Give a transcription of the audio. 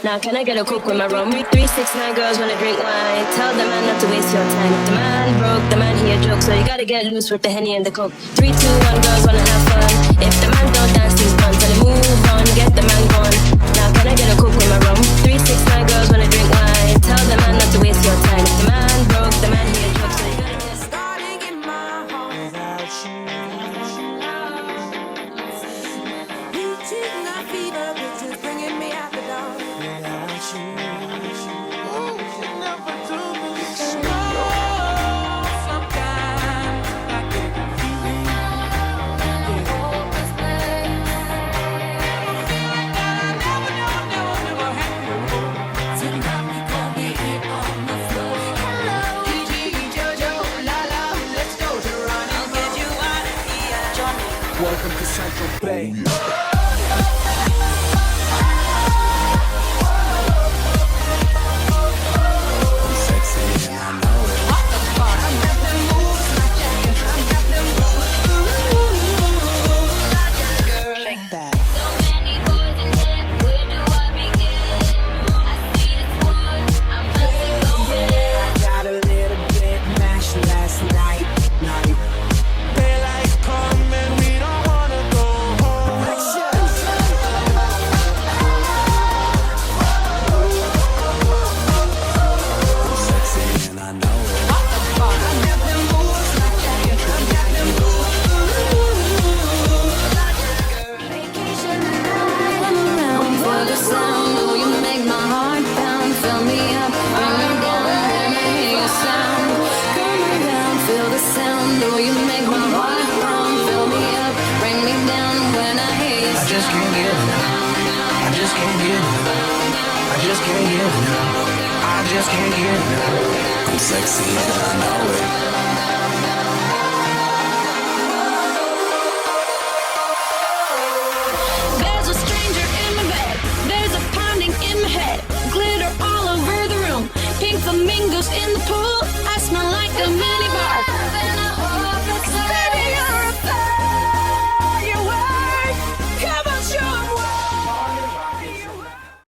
Now can I get a coke with my rum? 369 girls wanna drink wine. Tell the man not to waste your time. If the man broke, the man he a joke, so you gotta get loose with the Henny and the coke. 3, 2, 1 girls wanna have fun. If the man don't dance, he's done. Tell him move on, get the man gone. Now can I get a coke with my rum? 369 girls wanna drink wine. Tell the man not to waste your time. If the man broke, the man he a joke, so you gotta get starting in my heart without you. Reaching my fever, bitches bringing me out the dark. Welcome to Central Bay. I'm sexy and I know it. There's a stranger in my bed. There's a pounding in my head. Glitter all over the room. Pink flamingos in the pool.